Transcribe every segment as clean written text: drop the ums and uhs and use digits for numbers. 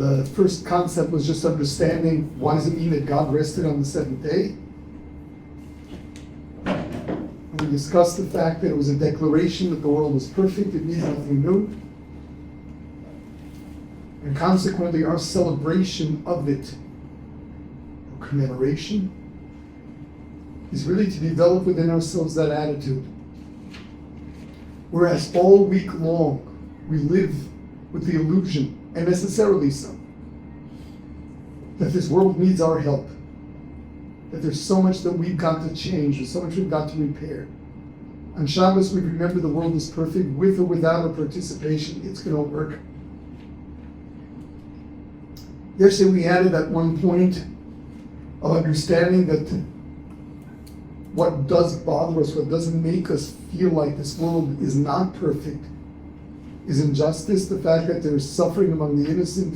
the first concept was just understanding why does it mean that God rested on the seventh day? And we discussed the fact that it was a declaration that the world was perfect, it means nothing new. And consequently, our celebration of it, or commemoration, is really to develop within ourselves that attitude. Whereas all week long, we live with the illusion, and necessarily so, that this world needs our help, that there's so much that we've got to change, there's so much we've got to repair. On Shabbos, we remember the world is perfect, with or without our participation, it's going to work. Yesterday we added at one point of understanding that what does bother us, what doesn't make us feel like this world is not perfect, is injustice, the fact that there is suffering among the innocent.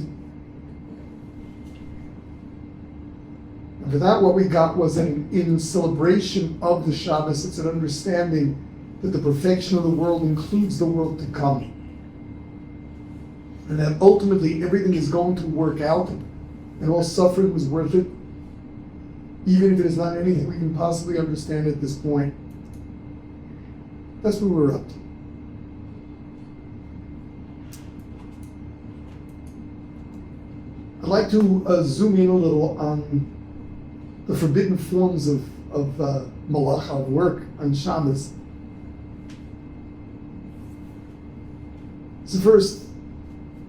And for that, what we got was in celebration of the Shabbos, it's an understanding that the perfection of the world includes the world to come. And that ultimately everything is going to work out, and all suffering was worth it, even if it is not anything we can possibly understand at this point. That's what we're up to. I'd like to zoom in a little on the forbidden forms of malacha, of work, on Shabbos. So first,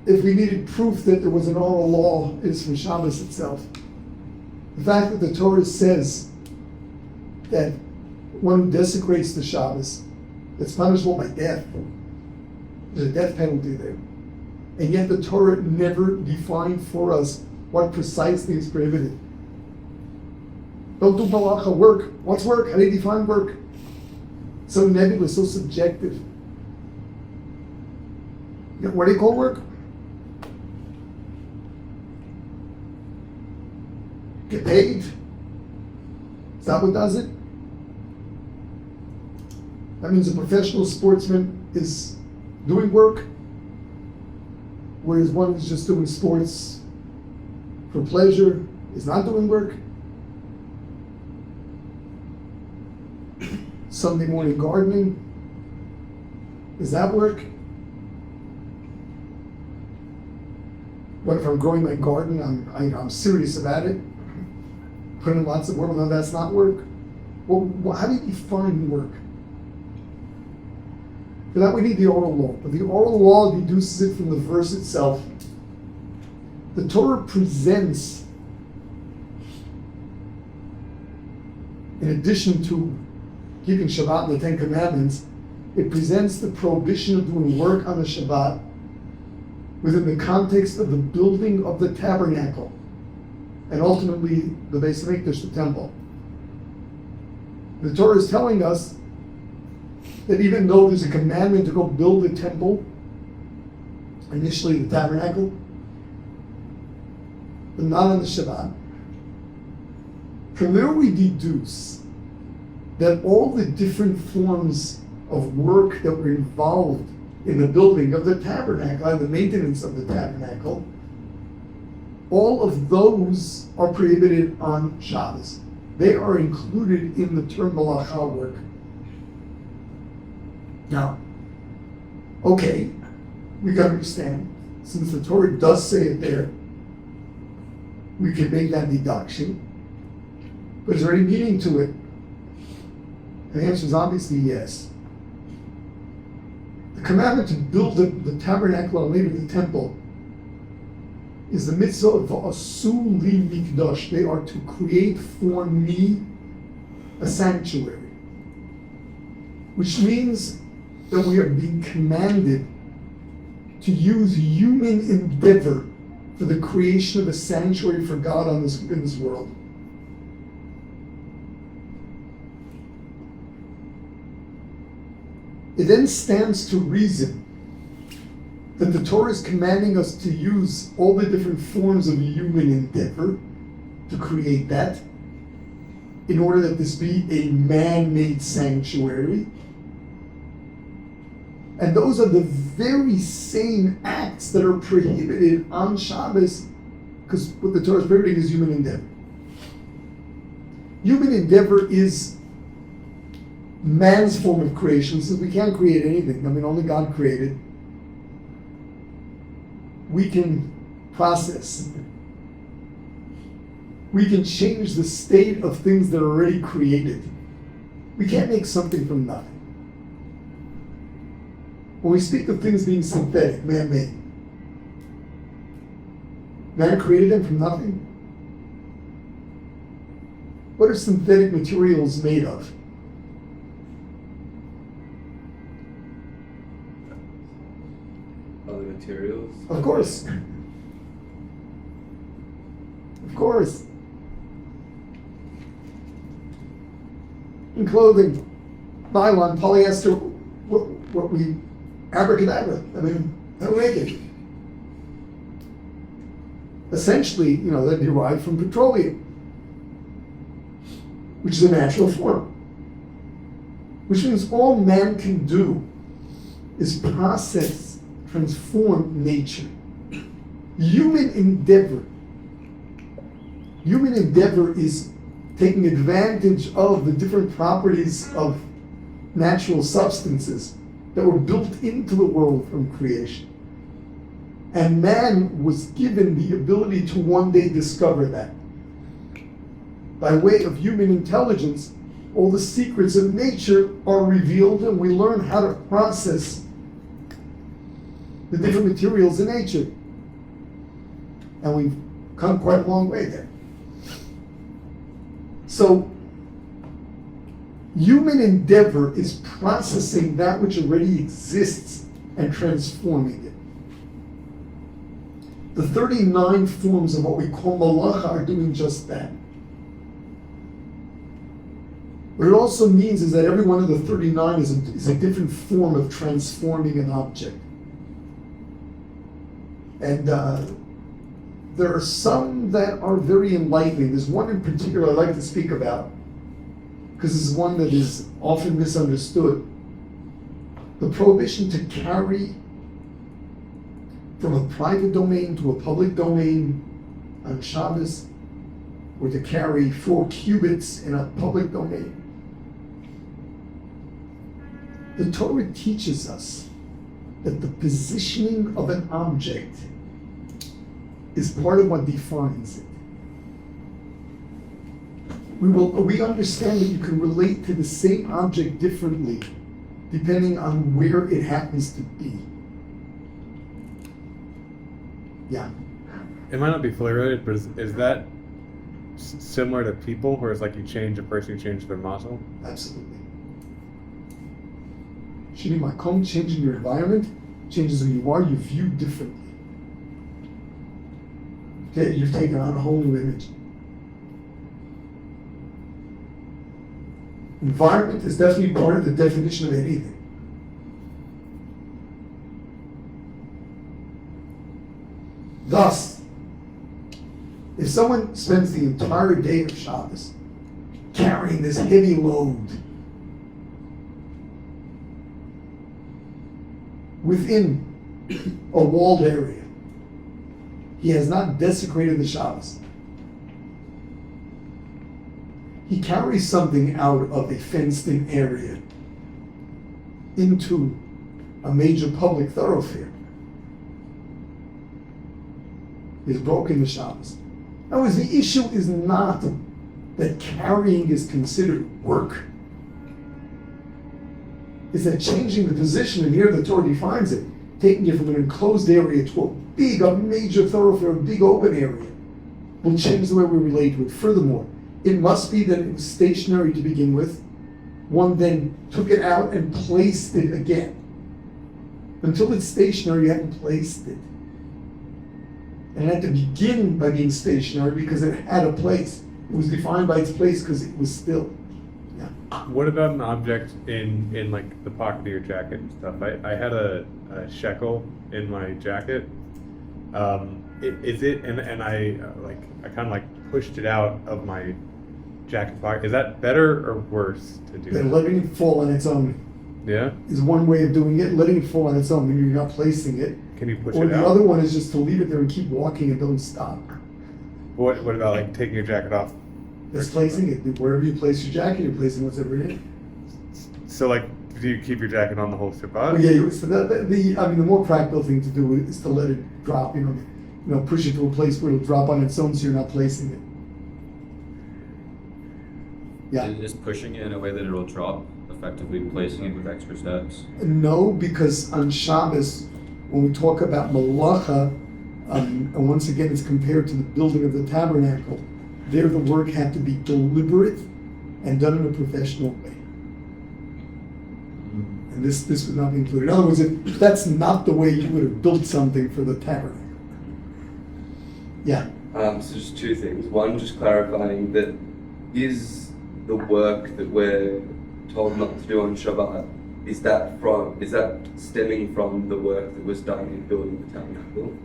if we needed proof that there was an oral law, it is from Shabbos itself. The fact that the Torah says that one who desecrates the Shabbos, it's punishable by death. There's a death penalty there. And yet the Torah never defined for us what precisely is prohibited. Don't do malacha, work. What's work? How do you define work? So nebulous, so subjective. What do you call work? Get paid? Is that what does it? That means a professional sportsman is doing work, whereas one who's just doing sports for pleasure is not doing work. Sunday morning gardening, is that work? What if I'm growing my garden, I'm serious about it, putting in lots of work, no, that's not work? Well, how do you define work? For that we need the oral law, but the oral law deduces it from the verse itself. The Torah presents, in addition to keeping Shabbat and the Ten Commandments, it presents the prohibition of doing work on the Shabbat within the context of the building of the tabernacle, and ultimately the Beis Hamikdash, the temple. The Torah is telling us that even though there's a commandment to go build the temple, initially the tabernacle, but not on the Shabbat, from there we deduce that all the different forms of work that were involved in the building of the tabernacle and the maintenance of the tabernacle, all of those are prohibited on Shabbos. They are included in the term malacha, work. Now, okay, we got to understand, since the Torah does say it there, we can make that deduction, but is there any meaning to it? And the answer is obviously yes. The commandment to build the tabernacle and later the temple is the mitzvah of asu li mikdash. They are to create for me a sanctuary, which means that we are being commanded to use human endeavor for the creation of a sanctuary for God in this world. It then stands to reason that the Torah is commanding us to use all the different forms of human endeavor to create that, in order that this be a man-made sanctuary. And those are the very same acts that are prohibited on Shabbos, because what the Torah is prohibiting is human endeavor. Human endeavor is man's form of creation, since we can't create anything. I mean, only God created. We can process. We can change the state of things that are already created. We can't make something from nothing. When we speak of things being synthetic, man-made, man created them from nothing. What are synthetic materials made of? Other materials? Of course. Of course. In clothing, nylon, polyester, what we abracadabra. I mean, how do we make it? Essentially, they're derived from petroleum, which is a natural form. Which means all man can do is process, transform nature. Human endeavor is taking advantage of the different properties of natural substances that were built into the world from creation. And man was given the ability to one day discover that. By way of human intelligence, all the secrets of nature are revealed, and we learn how to process the different materials in nature. And we've come quite a long way there. So, human endeavor is processing that which already exists and transforming it. The 39 forms of what we call malacha are doing just that. What it also means is that every one of the 39 is a different form of transforming an object. And there are some that are very enlightening. There's one in particular I'd like to speak about, because this is one that is often misunderstood. The prohibition to carry from a private domain to a public domain on Shabbos, or to carry 4 cubits in a public domain. The Torah teaches us that the positioning of an object is part of what defines it. We understand that you can relate to the same object differently depending on where it happens to be. Yeah. It might not be fully related, but is that similar to people, where it's like you change a person, you change their muscle? Absolutely. Changing my comb, changing your environment, changes who you are, you view differently. Okay, you've taken on a whole new image. Environment is definitely part of the definition of anything. Thus, if someone spends the entire day of Shabbos carrying this heavy load within a walled area, he has not desecrated the Shabbos. He carries something out of a fenced-in area into a major public thoroughfare. He's broken the Shabbos. In other words, the issue is not that carrying is considered work. It's that changing the position, and here the Torah defines it, taking it from an enclosed area to a major thoroughfare, a big open area, will change the way we relate to it. Furthermore, it must be that it was stationary to begin with. One then took it out and placed it again. Until it's stationary, you haven't placed it. And it had to begin by being stationary because it had a place. It was defined by its place because it was still. Yeah. What about an object in like the pocket of your jacket and stuff? I had a shekel in my jacket. Is it and I kind of like pushed it out of my jacket pocket. Is that better or worse to do? Than letting it fall on its own. Yeah. is one way of doing it, letting it fall on its own, meaning you're not placing it. Can you push Or it the out? other one is just to leave it there and keep walking and don't stop. What about like taking your jacket off? Just placing it. Wherever you place your jacket, you're placing what's ever in it. So like, do you keep your jacket on the whole Shabbat? Well, yeah, so the more practical thing to do is to let it drop, push it to a place where it'll drop on its own so you're not placing it. Yeah. Is pushing it in a way that it'll drop, effectively placing it with extra steps? No, because on Shabbos, when we talk about malacha, and once again it's compared to the building of the tabernacle, there the work had to be deliberate and done in a professional way. And this would not be included. In other words, if that's not the way you would have built something for the tabernacle. Yeah. So just two things. One, just clarifying that is the work that we're told not to do on Shabbat, is that stemming from the work that was done in building the tabernacle?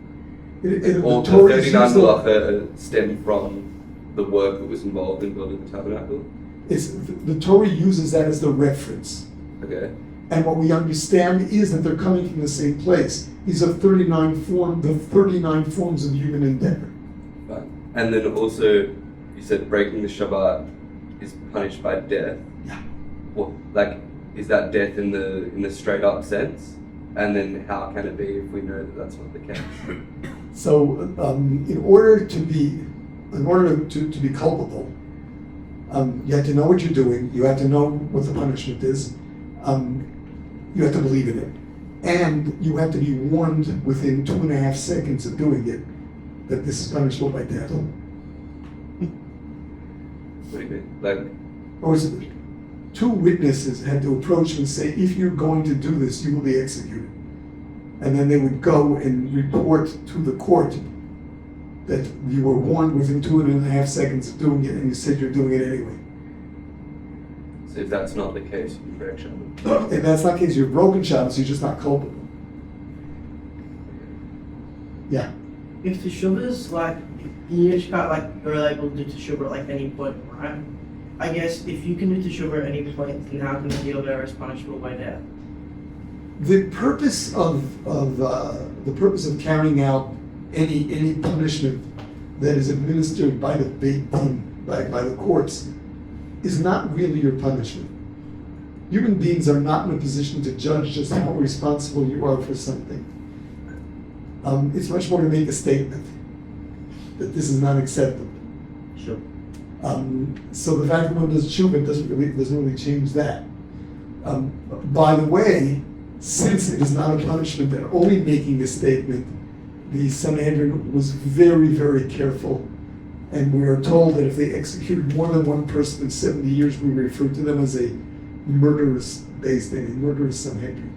Or the 39 malacha stem from the work that was involved in building the tabernacle? The Torah uses that as the reference. Okay. And what we understand is that they're coming from the same place. These are the 39 forms of human endeavor. Fine. And then also, you said breaking the Shabbat is punished by death. Yeah. Well, is that death in the straight up sense? And then how can it be if we know that that's not the case? So, in order to be culpable, you have to know what you're doing. You have to know what the punishment is. You have to believe in it, and you have to be warned within 2.5 seconds of doing it that this is punishable by death. What do you mean? Or is it 2 witnesses had to approach and say, if you're going to do this, you will be executed. And then they would go and report to the court that you were warned within 2.5 seconds of doing it, and you said you're doing it anyway. So if that's not the case, you break Shabbat. If that's not the case, you're broken Shabbos, you're just not culpable. Yeah. If the Teshuvah is like Yitzchak, you're able to do Teshuvah at any point, right? I guess if you can do Teshuvah at any point, then how can the deal there is punishable by death? The purpose of carrying out any punishment that is administered by the Beit Din, by the courts, is not really your punishment. Human beings are not in a position to judge just how responsible you are for something. It's much more to make a statement that this is not acceptable. Sure. So the fact that one does tshuva doesn't really change that. By the way, since it is not a punishment and only making a statement, the Sanhedrin was very, very careful. And we are told that if they executed more than one person in 70 years, we refer to them as a murderous Sanhedrin.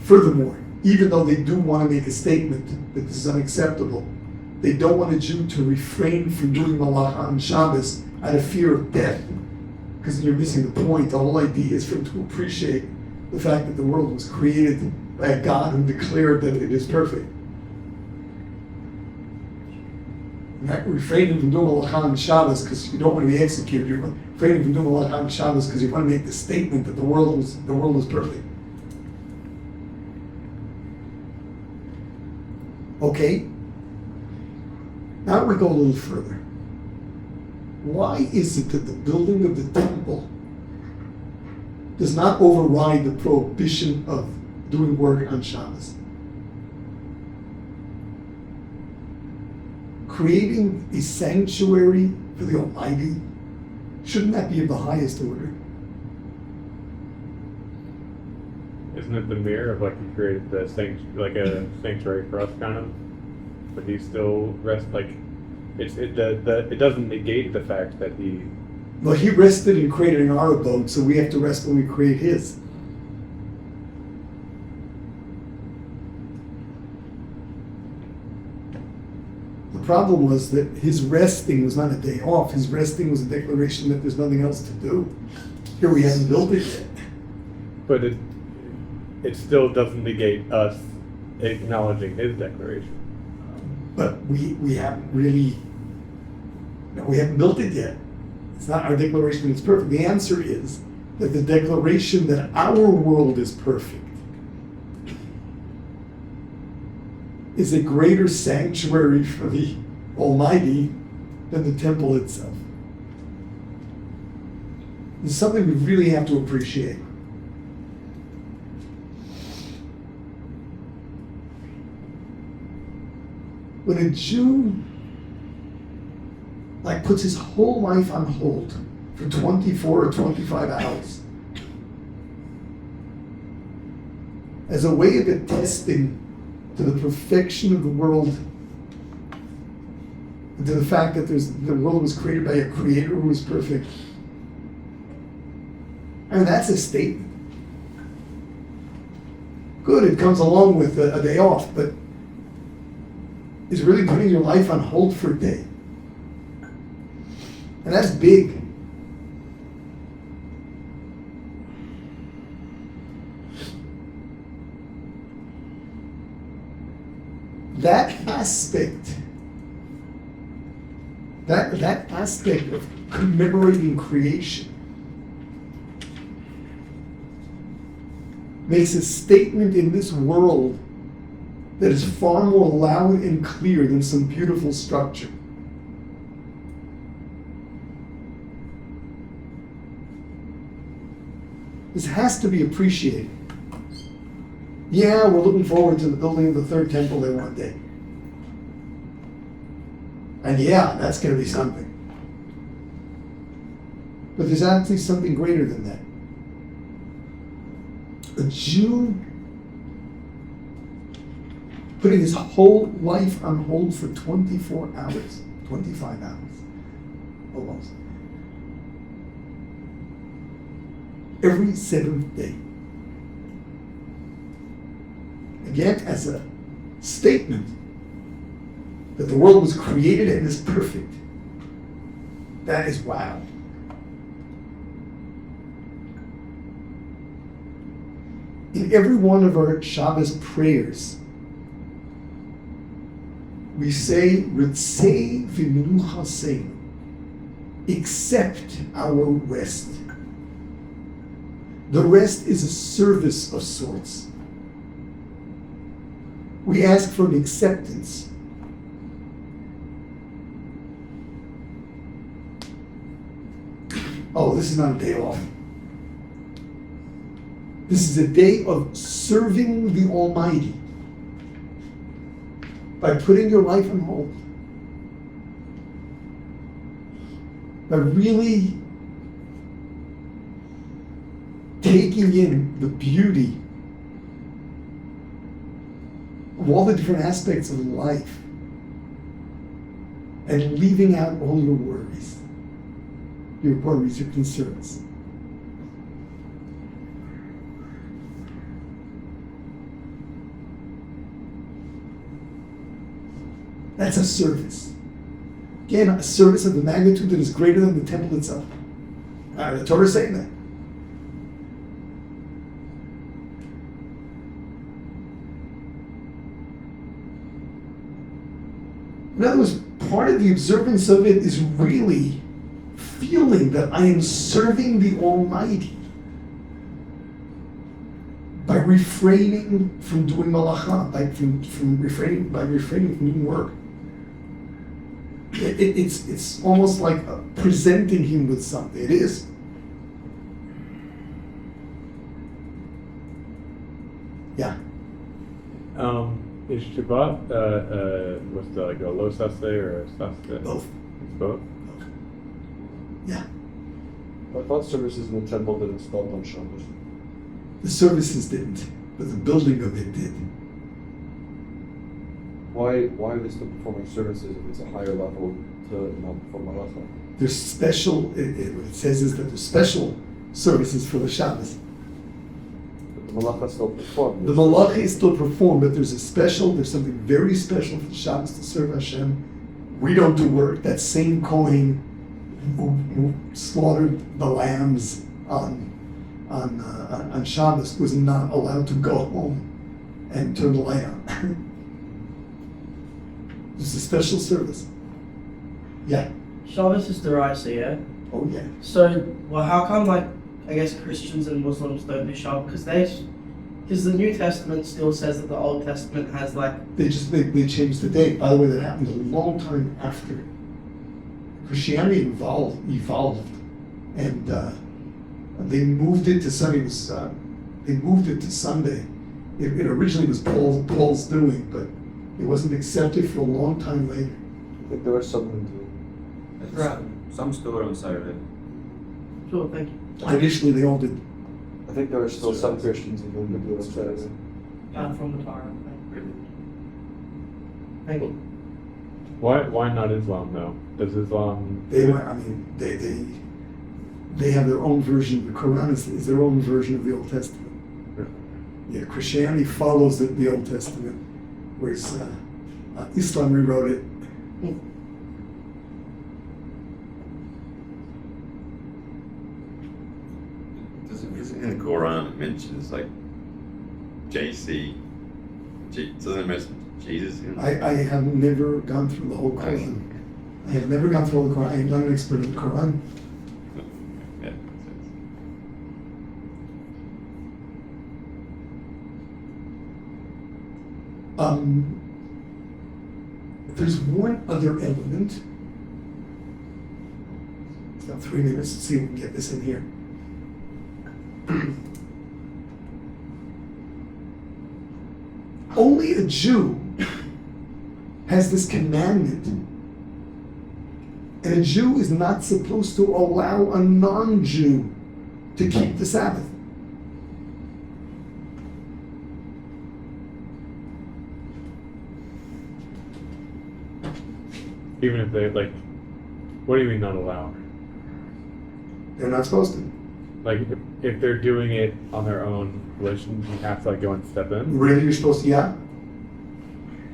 Furthermore, even though they do want to make a statement that this is unacceptable, they don't want a Jew to refrain from doing malacha on Shabbos out of fear of death, because you're missing the point. The whole idea is for him to appreciate the fact that the world was created by a God who declared that it is perfect. Not refraining from doing malacha on Shabbos because you don't want to be executed. You're refraining from doing malacha on Shabbos because you want to make the statement that the world was perfect. Okay. Now we go a little further. Why is it that the building of the temple does not override the prohibition of doing work on Shabbos? Creating a sanctuary for the Almighty, shouldn't that be of the highest order? Isn't it the mirror of he created the a sanctuary for us kind of? But he still rests it doesn't negate the fact that he. Well, he rested in creating our abode, so we have to rest when we create his. The problem was that his resting was not a day off. His resting was a declaration that there's nothing else to do. Here we haven't built it yet. But it still doesn't negate us acknowledging his declaration. But we haven't really No, we haven't built it yet. It's not our declaration that it's perfect. The answer is that the declaration that our world is perfect is a greater sanctuary for the Almighty than the temple itself. It's something we really have to appreciate. When a Jew puts his whole life on hold for 24 or 25 hours as a way of attesting to the perfection of the world and to the fact that the world was created by a creator who was perfect, I mean, that's a statement. Good, it comes along with a day off, but is really putting your life on hold for a day. And that's big. That aspect of commemorating creation makes a statement in this world that is far more loud and clear than some beautiful structure. This has to be appreciated. Yeah, we're looking forward to the building of the third temple in one day. And yeah, that's going to be something. But there's actually something greater than that. A Jew putting his whole life on hold for 24 hours, 25 hours, almost. Every seventh day. Again, as a statement that the world was created and is perfect. That is wow. In every one of our Shabbos prayers, we say, Ritzei v'menuchaseinu, accept our rest. The rest is a service of sorts. We ask for an acceptance. Oh, this is not a day off. This is a day of serving the Almighty by putting your life on hold, by really taking in the beauty of all the different aspects of life and leaving out all your worries, your concerns. That's a service. Again, a service of the magnitude that is greater than the temple itself. The Torah is saying that. In other words, part of the observance of it is really feeling that I am serving the Almighty by refraining from doing malacha, by refraining from doing work. It's almost like presenting him with something. It is. Yeah. Is Shabbat what's the like a lo saseh or a saseh? Both. It's both. Yeah. I thought services in the temple didn't start on Shabbos. The services didn't, but the building of it did. Why are they still performing services if it's a higher level to not perform malacha? There's special, what it says is that there's special services for the Shabbos. But the malacha is still performed. The malacha is still performed, but there's something very special for the Shabbos to serve Hashem. We don't do work. That same Kohen who slaughtered the lambs on Shabbos was not allowed to go home and turn the light on. It's a special service. Yeah. Shabbos is derisa, yeah? Oh, yeah. So, well, how come, like, I guess Christians and Muslims don't do Shabbos? Because the New Testament still says that the Old Testament has, like, They changed the date. By the way, that happened a long time after Christianity evolved, and they moved it to Sunday. They moved it to Sunday. It originally was Paul's doing, but it wasn't accepted for a long time later. I think there was something to Right. Some still are on Saturday. sure, thank you. Initially, they all did. I think there are still some Christians even who do it on Saturday. From the Torah. Thank you. Why not Islam though? Does Islam? They have their own version of the Quran. Is their own version of the Old Testament. Yeah, Christianity follows the Old Testament, whereas Islam rewrote it. Isn't in the Quran it mentions like JC? Doesn't it mention Jesus? I have never gone through the whole Quran. I have never gone through all the Quran. I am not an expert in the Quran. Yeah. There's one other element. It's got 3 minutes. Let's see if we can get this in here. Only a Jew has this commandment. And a Jew is not supposed to allow a non-Jew to keep the Sabbath. Even if they like, what do you mean not allowed? They're not supposed to. Like if they're doing it on their own volition, you have to like go and step in. Really, you're supposed to, yeah?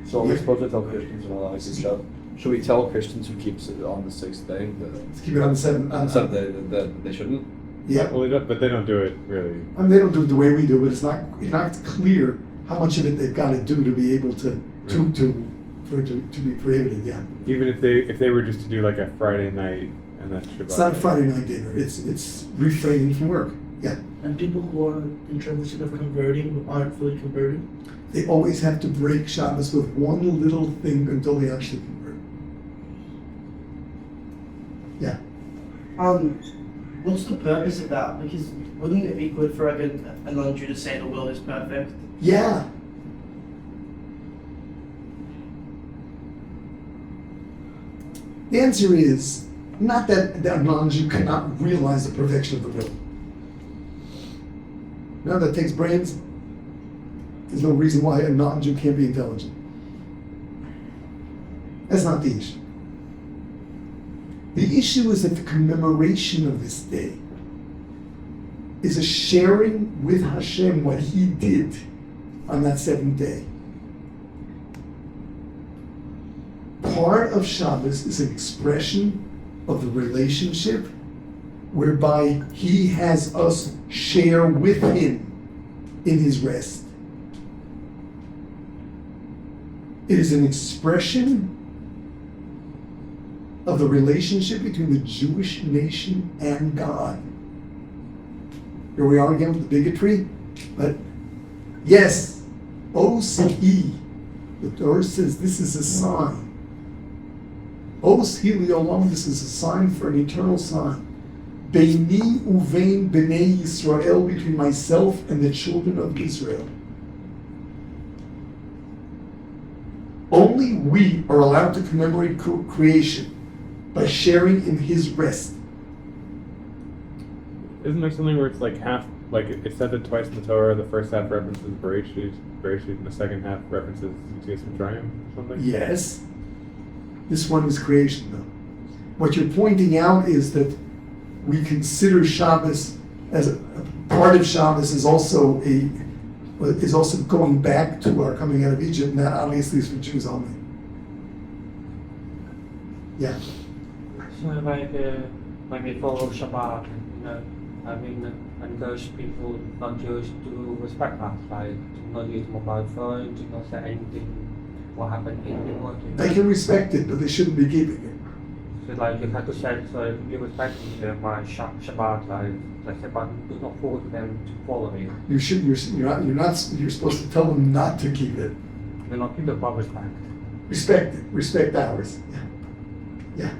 So are we supposed to tell Christians and all that good stuff? Should we tell Christians who keeps it on the 6th day Let's keep it on the seventh. on the 7th day that they shouldn't? Yeah. Well, but they don't do it really. I mean, they don't do it the way we do, but it's not clear how much of it they've got to do to be able for it to be prohibited. Yeah. Even if they were just to do like a Friday night and that's Shabbat. It's not a Friday night dinner. It's refraining from work. Yeah. And people who are in transition of converting, who aren't fully converted, They always have to break Shabbos with one little thing until they actually convert. Yeah. what's the purpose of that? Because wouldn't it be good for like a non-Jew to say the world is perfect? Yeah. The answer is not that a non-Jew cannot realize the perfection of the will. Now that takes brains. There's no reason why a non-Jew can't be intelligent. That's not the issue. The issue is that the commemoration of this day is a sharing with Hashem what He did on that seventh day. Part of Shabbos is an expression of the relationship whereby He has us share with Him in His rest. It is an expression of the relationship between the Jewish nation and God. Here we are again with the bigotry, but yes, O-C-E, the Torah says this is a sign. O-C-E Le'olam, this is a sign for an eternal sign. Beini uvein b'nei Yisrael, between myself and the children of Israel. Only we are allowed to commemorate creation by sharing in His rest. Isn't there something where it's like half, like it says it twice in the Torah, the first half references Bereshit, and the second half references Yetzias Mitzrayim or something? Yes. This one is creation, though. What you're pointing out is that we consider Shabbos as a part of Shabbos is also going back to our coming out of Egypt, and that obviously is for Jews only. Yeah. So like they follow Shabbat, and those people, not Jews, to respect that, like to not use mobile phone, to not say anything what happened in the morning. They can respect it, but they shouldn't be keeping it. So like you have to say, so you respect my Shabbat, like say, but do not force them to follow me. You should, you're not, you're supposed to tell them not to keep it. Do not keep the but respect. Respect it, respect ours. Yeah.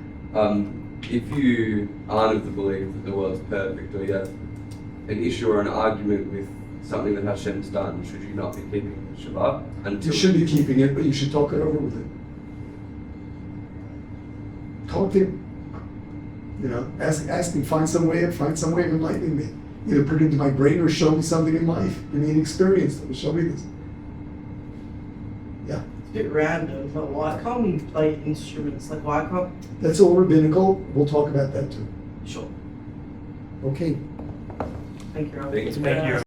If you aren't of the belief that the world's perfect, or you have an issue or an argument with something that Hashem's done, should you not be keeping the Shabbat until You should be keeping it, but you should talk it over with it. Talk to him. You know, ask him, find some way of enlightening me. Either put it into my brain or show me something in life. Give me an experience that will show me this. Yeah. It's a bit random, but why can't we play instruments? Like, why can't? That's all rabbinical. We'll talk about that too. Sure. Okay. Thank you, Rob. Thank you. Thank you.